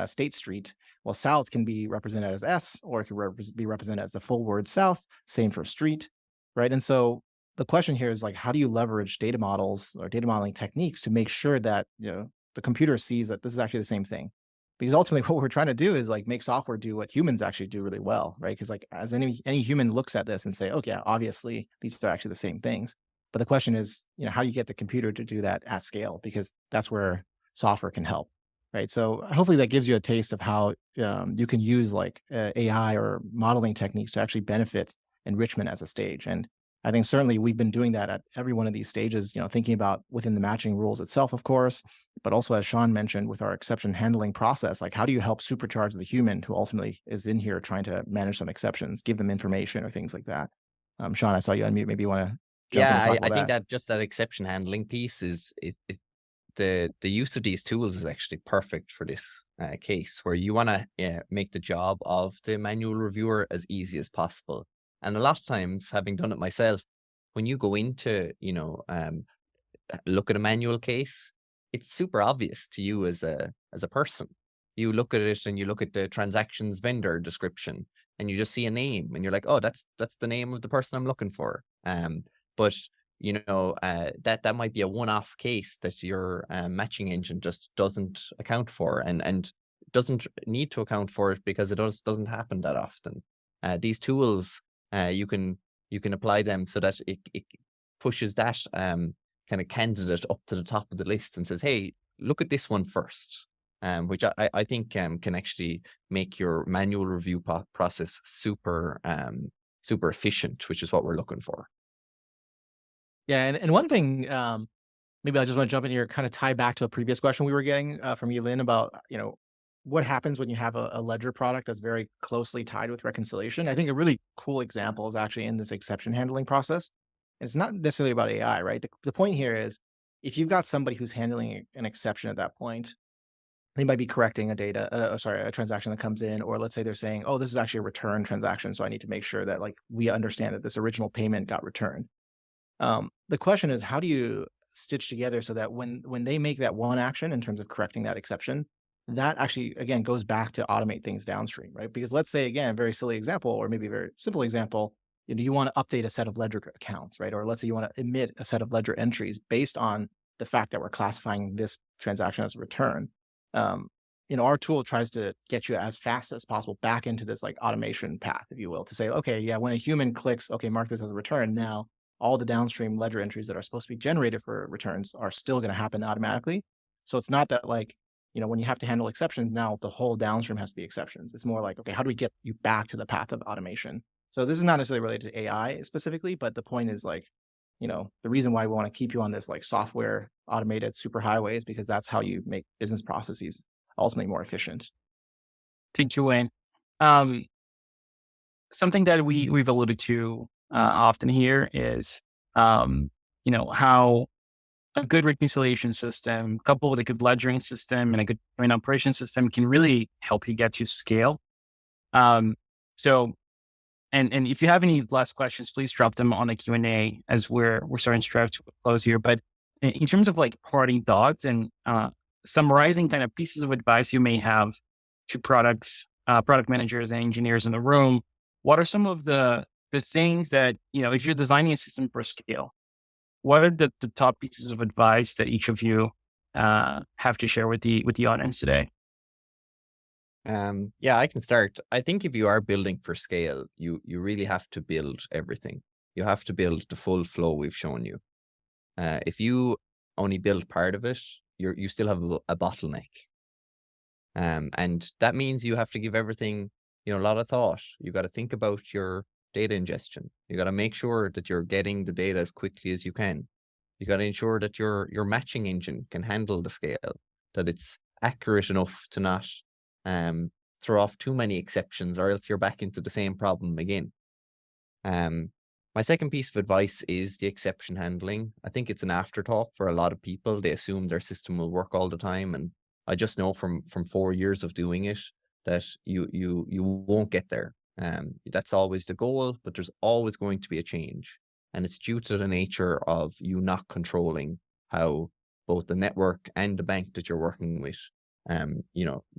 State Street. Well, South can be represented as S, or it could be represented as the full word South. Same for street, right? And so the question here is like, how do you leverage data models or data modeling techniques to make sure that the computer sees that this is actually the same thing? Because ultimately what we're trying to do is like make software do what humans actually do really well, right? Because like as any human looks at this and say, okay, yeah, obviously these are actually the same things. But the question is, how do you get the computer to do that at scale? Because that's where software can help, right? So hopefully that gives you a taste of how you can use like AI or modeling techniques to actually benefit enrichment as a stage. And I think certainly we've been doing that at every one of these stages, thinking about within the matching rules itself, of course, but also as Sean mentioned with our exception handling process, like how do you help supercharge the human who ultimately is in here trying to manage some exceptions, give them information or things like that. Sean, I saw you unmute. Maybe you want to jump in Yeah, and talk I about think that. that just that exception handling piece is the use of these tools is actually perfect for this case where you want to make the job of the manual reviewer as easy as possible. And a lot of times, having done it myself, when you go into look at a manual case, it's super obvious to you as a person. You look at it and you look at the transactions vendor description and you just see a name and you're like, oh, that's the name of the person I'm looking for. But that might be a one-off case that your matching engine just doesn't account for and doesn't need to account for it because it doesn't happen that often. These tools, you can apply them so that it pushes that kind of candidate up to the top of the list and says, hey, look at this one first, which I think can actually make your manual review process super efficient, which is what we're looking for. Yeah, and one thing, maybe I just want to jump in here, kind of tie back to a previous question we were getting from you, Lynn, about what happens when you have a ledger product that's very closely tied with reconciliation. I think a really cool example is actually in this exception handling process. And it's not necessarily about AI, right? The point here is if you've got somebody who's handling an exception at that point, they might be correcting a transaction that comes in, or let's say they're saying, oh, this is actually a return transaction, so I need to make sure that like we understand that this original payment got returned. The question is, how do you stitch together so that when they make that one action in terms of correcting that exception, that actually again goes back to automate things downstream, right? Because let's say again, very silly example, or maybe a very simple example, you want to update a set of ledger accounts, right? Or let's say you want to emit a set of ledger entries based on the fact that we're classifying this transaction as a return. Um, our tool tries to get you as fast as possible back into this like automation path, if you will, to say, okay, yeah, when a human clicks, okay, mark this as a return, now all the downstream ledger entries that are supposed to be generated for returns are still going to happen automatically. So it's not that like, when you have to handle exceptions, now the whole downstream has to be exceptions. It's more like, okay, how do we get you back to the path of automation? So this is not necessarily related to AI specifically, but the point is like, the reason why we want to keep you on this like software automated super highway is because that's how you make business processes ultimately more efficient. Thank you, Wayne. Um, Something that we've alluded to often here is, how a good reconciliation system coupled with a good ledgering system and a good operation system can really help you get to scale. Um, so, and if you have any last questions, please drop them on the Q&A as we're starting to drive to a close here. But in terms of like parting thoughts and summarizing kind of pieces of advice you may have to product managers and engineers in the room, what are some of the things that, if you're designing a system for scale, what are the top pieces of advice that each of you have to share with the audience today? Yeah, I can start. I think if you are building for scale, you really have to build everything. You have to build the full flow we've shown you. If you only build part of it, you still have a bottleneck. And that means you have to give everything, a lot of thought. You got to think about your data ingestion. You got to make sure that you're getting the data as quickly as you can. You got to ensure that your matching engine can handle the scale, that it's accurate enough to not throw off too many exceptions, or else you're back into the same problem again. My second piece of advice is the exception handling. I think it's an afterthought for a lot of people. They assume their system will work all the time, and I just know from 4 years of doing it that you won't get there. That's always the goal, but there's always going to be a change, and it's due to the nature of you not controlling how both the network and the bank that you're working with,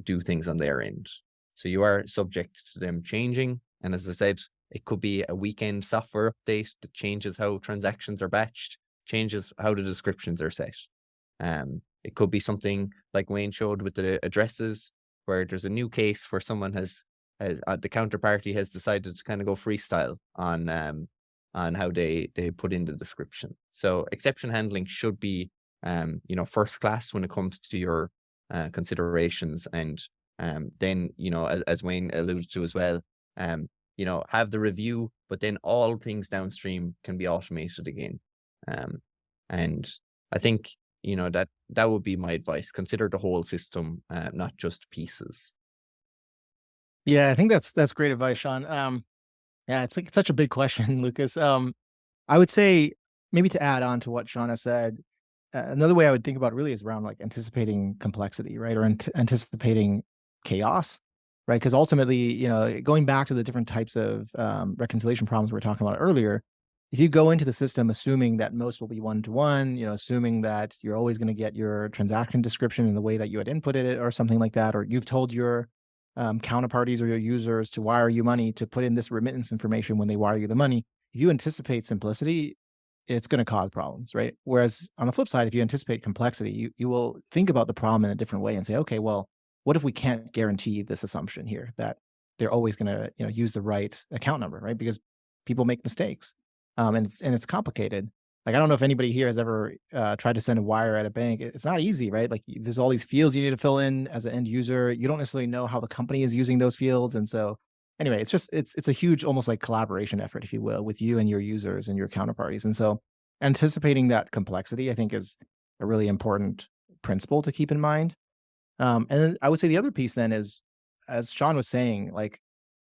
do things on their end. So you are subject to them changing, and as I said, it could be a weekend software update that changes how transactions are batched, changes how the descriptions are set. It could be something like Wayne showed with the addresses. where there's a new case where someone has the counterparty has decided to kind of go freestyle on how they put in the description. So exception handling should be first class when it comes to your considerations, and then as Wayne alluded to as well, have the review, but then all things downstream can be automated again. And I think that would be my advice. Consider the whole system, not just pieces. Yeah, I think that's great advice, Sean. Yeah, it's like it's such a big question, Lucas. I would say maybe to add on to what Sean has said, another way I would think about it really is around like anticipating complexity, right? Or anticipating chaos, right? Because ultimately, going back to the different types of reconciliation problems we were talking about earlier, if you go into the system assuming that most will be one-to-one, assuming that you're always going to get your transaction description in the way that you had inputted it or something like that, or you've told your counterparties or your users to wire you money to put in this remittance information when they wire you the money, if you anticipate simplicity, it's going to cause problems, right? Whereas on the flip side, if you anticipate complexity, you will think about the problem in a different way and say, okay, well, what if we can't guarantee this assumption here that they're always going to use the right account number, right? Because people make mistakes, and it's complicated. Like, I don't know if anybody here has ever tried to send a wire at a bank. It's not easy, right? Like, there's all these fields you need to fill in as an end user. You don't necessarily know how the company is using those fields, and so anyway, it's a huge, almost like collaboration effort, if you will, with you and your users and your counterparties. And so, anticipating that complexity, I think, is a really important principle to keep in mind. And then I would say the other piece then is, as Sean was saying, like,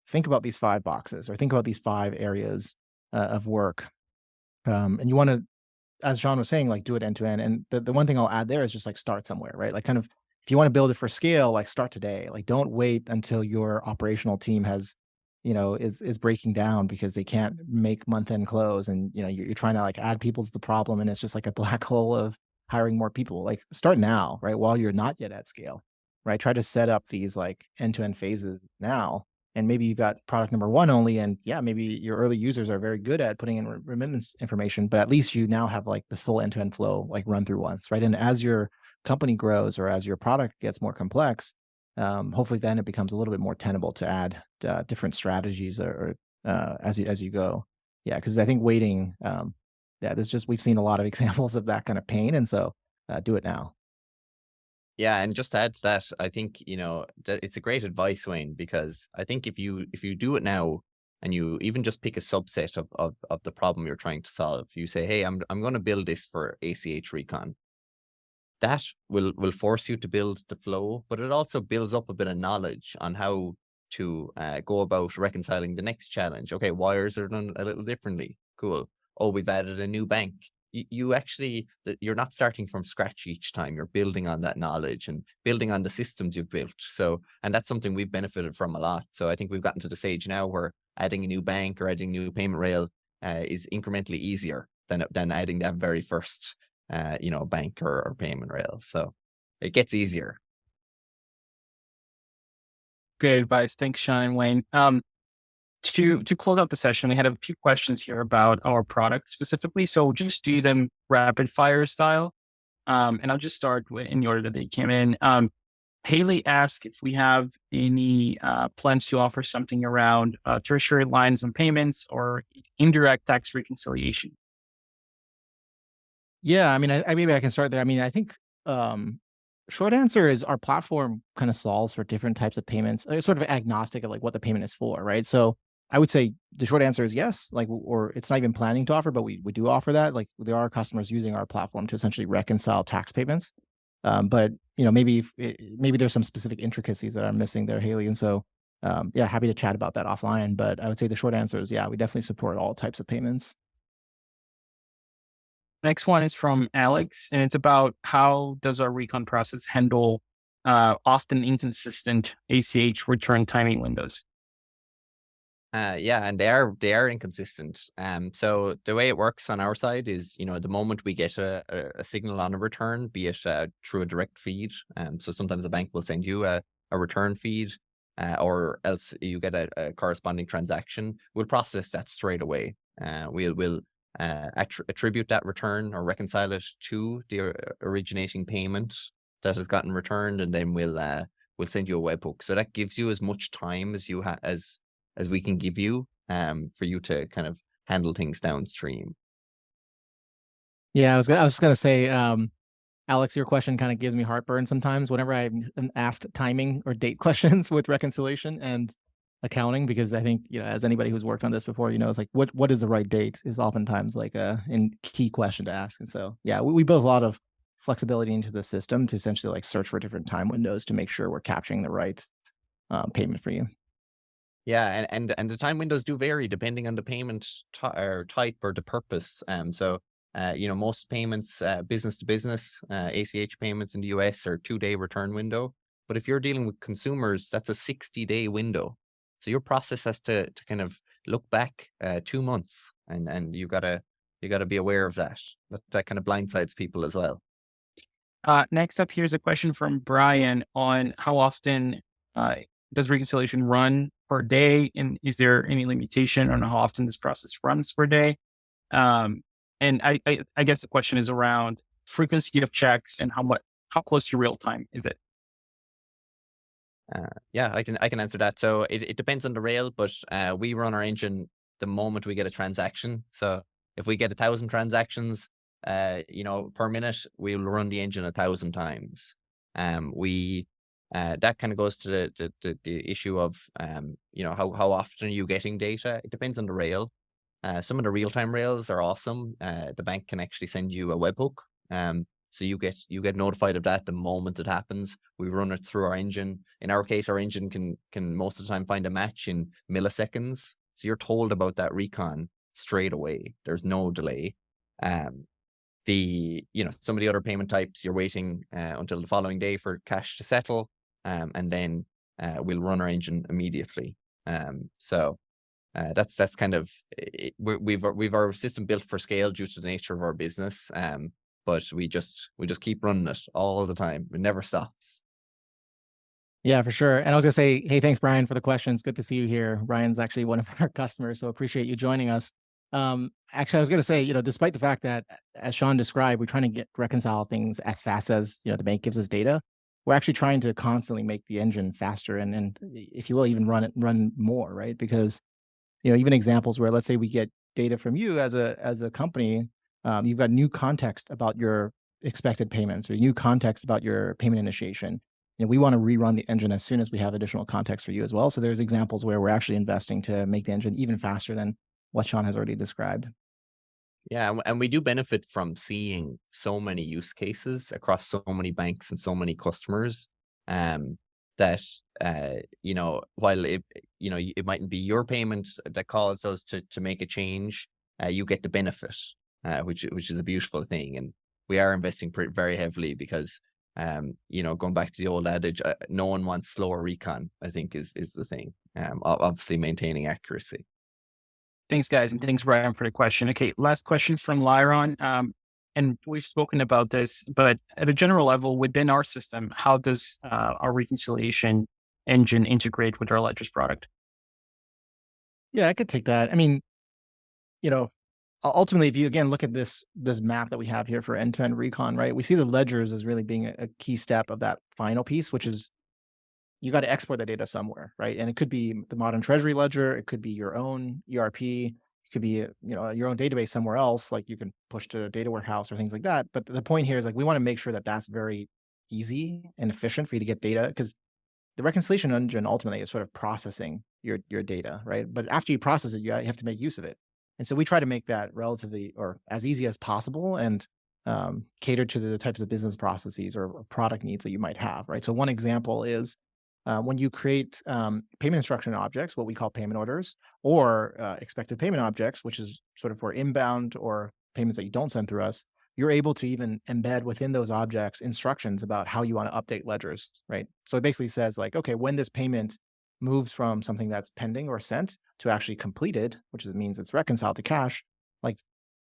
think about these 5 boxes or think about these 5 areas of work. And you want to, as Sean was saying, like, do it end to end. And the one thing I'll add there is just like start somewhere, right? Like, kind of, if you want to build it for scale, like, start today. Like, don't wait until your operational team is breaking down because they can't make month end close, and you're trying to like add people to the problem, and it's just like a black hole of hiring more people. Like, start now, right? While you're not yet at scale, right? Try to set up these like end to end phases now. And maybe you've got product number 1 only, and yeah, maybe your early users are very good at putting in remittance information, but at least you now have like the full end to end flow like run through once, right? And as your company grows or as your product gets more complex, hopefully then it becomes a little bit more tenable to add different strategies or as you go. Yeah, because I think waiting, we've seen a lot of examples of that kind of pain, and so do it now. Yeah, and just to add to that, I think that it's a great advice, Wayne, because I think if you do it now and you even just pick a subset of the problem you're trying to solve, you say, hey, I'm going to build this for ACH recon. That will force you to build the flow, but it also builds up a bit of knowledge on how to go about reconciling the next challenge. Okay, wires are done a little differently. Cool. Oh, we've added a new bank. You actually, you're not starting from scratch each time. You're building on that knowledge and building on the systems you've built. So, and that's something we've benefited from a lot. So I think we've gotten to the stage now where adding a new bank or adding a new payment rail is incrementally easier than adding that very first bank or payment rail. So it gets easier. Great advice. Thanks, Sean and Wayne. To close out the session, we had a few questions here about our product specifically. So just do them rapid fire style. And I'll just start in the order that they came in. Haley asked if we have any plans to offer something around tertiary lines and payments or indirect tax reconciliation. Yeah, I mean, I maybe I can start there. I mean, I think short answer is our platform kind of solves for different types of payments. It's sort of agnostic of like what the payment is for, right? So I would say the short answer is yes, like, or it's not even planning to offer, but we do offer that. Like, there are customers using our platform to essentially reconcile tax payments. But maybe maybe there's some specific intricacies that I'm missing there, Haley. And so yeah, happy to chat about that offline. But I would say the short answer is yeah, we definitely support all types of payments. Next one is from Alex, and it's about how does our recon process handle often inconsistent ACH return timing windows? Yeah, and they are inconsistent. So the way it works on our side is, the moment we get a signal on a return, be it through a direct feed. So sometimes a bank will send you a return feed, or else you get a corresponding transaction. We'll process that straight away. We'll attribute that return or reconcile it to the originating payment that has gotten returned, and then we'll we'll send you a webhook. So that gives you as much time as you as we can give you for you to kind of handle things downstream. Yeah, I was just gonna say, Alex, your question kind of gives me heartburn sometimes whenever I'm asked timing or date questions with reconciliation and accounting, because I think, as anybody who's worked on this before, it's like what is the right date is oftentimes like a key question to ask. And so, yeah, we built a lot of flexibility into the system to essentially like search for different time windows to make sure we're capturing the right payment for you. Yeah, and the time windows do vary depending on the payment or type or the purpose. Most payments, business to business, ACH payments in the US are 2-day return window. But if you're dealing with consumers, that's a 60-day window. So your process has to kind of look back 2 months, and you gotta be aware of that. That kind of blindsides people as well. Next up, here's a question from Brian on how often does reconciliation run per day, and is there any limitation on how often this process runs per day? Um, and I guess the question is around frequency of checks and how close to real time is it? Yeah, I can answer that. So it depends on the rail, but we run our engine the moment we get a transaction. So if we get 1,000 transactions, per minute, we'll run the engine 1,000 times. We That kind of goes to the issue of how often are you getting data? It depends on the rail. Some of the real time rails are awesome. The bank can actually send you a webhook. So you get notified of that the moment it happens. We run it through our engine. In our case, our engine can most of the time find a match in milliseconds. So you're told about that recon straight away. There's no delay. Um, some of the other payment types, you're waiting until the following day for cash to settle, and then we'll run our engine immediately. That's kind of we've our system built for scale due to the nature of our business. But we just keep running it all the time. It never stops. Yeah, for sure. And I was gonna say, hey, thanks, Brian, for the questions. Good to see you here. Brian's actually one of our customers, so appreciate you joining us. Actually, I was gonna say, despite the fact that, as Sean described, we're trying to reconcile things as fast as the bank gives us data. We're actually trying to constantly make the engine faster and if you will, even run more, right? Because even examples where let's say we get data from you as a company, you've got new context about your expected payments or new context about your payment initiation. We want to rerun the engine as soon as we have additional context for you as well. So there's examples where we're actually investing to make the engine even faster than what Sean has already described. Yeah, and we do benefit from seeing so many use cases across so many banks and so many customers, um, that while it mightn't be your payment that caused us to make a change, you get the benefit, which is a beautiful thing, and we are investing very heavily because going back to the old adage, no one wants slower recon. I think is the thing. Obviously maintaining accuracy. Thanks, guys, and thanks, Brian, for the question. Okay, last question from Lyron. And we've spoken about this, but at a general level, within our system, how does our reconciliation engine integrate with our ledgers product? Yeah, I could take that. I mean, you know, ultimately, if you again look at this map that we have here for end-to-end recon, right? We see the ledgers as really being a key step of that final piece, which is you got to export the data somewhere, right? And it could be the modern treasury ledger, it could be your own ERP, it could be your own database somewhere else, like you can push to a data warehouse or things like that. But the point here is like we want to make sure that that's very easy and efficient for you to get data because the reconciliation engine ultimately is sort of processing your data, right? But after you process it, you have to make use of it. And so we try to make that relatively or as easy as possible and cater to the types of business processes or product needs that you might have, right? So one example is when you create payment instruction objects, what we call payment orders, or expected payment objects, which is sort of for inbound or payments that you don't send through us, you're able to even embed within those objects instructions about how you want to update ledgers, right? So it basically says like, okay, when this payment moves from something that's pending or sent to actually completed, means it's reconciled to cash, like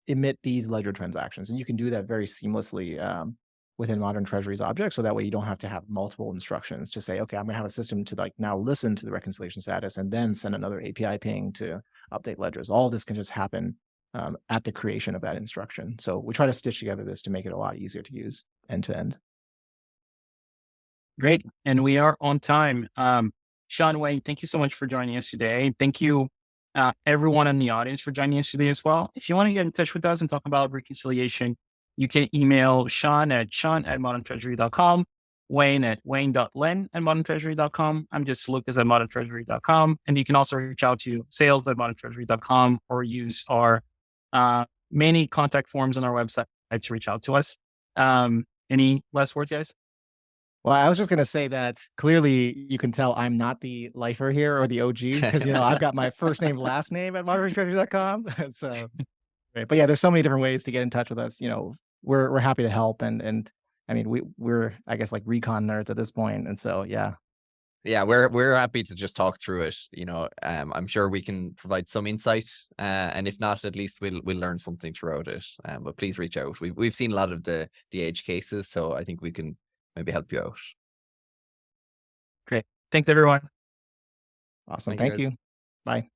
emit these ledger transactions. And you can do that very seamlessly within modern treasuries objects. So that way you don't have to have multiple instructions to say, okay, I'm gonna have a system to like now listen to the reconciliation status and then send another API ping to update ledgers. All this can just happen at the creation of that instruction. So we try to stitch together this to make it a lot easier to use end to end. Great. And we are on time. Sean, Wayne, thank you so much for joining us today. Thank you, everyone in the audience for joining us today as well. If you want to get in touch with us and talk about reconciliation, you can email Sean at moderntreasury.com, Wayne at wayne.len at moderntreasury.com. I'm just Lucas at moderntreasury.com. And you can also reach out to sales at moderntreasury.com or use our many contact forms on our website to reach out to us. Any last words, guys? Well, I was just gonna say that clearly you can tell I'm not the lifer here or the OG because I've got my first name, last name at moderntreasury.com. So, right. But yeah, there's so many different ways to get in touch with us. We're happy to help, and I mean we're I guess like recon nerds at this point, and so yeah. Yeah, we're happy to just talk through it. I'm sure we can provide some insight, and if not, at least we'll learn something throughout it. But please reach out. We've seen a lot of the edge cases, so I think we can maybe help you out. Great. Thanks, everyone. Awesome. Thank you, Thank guys. you. Bye.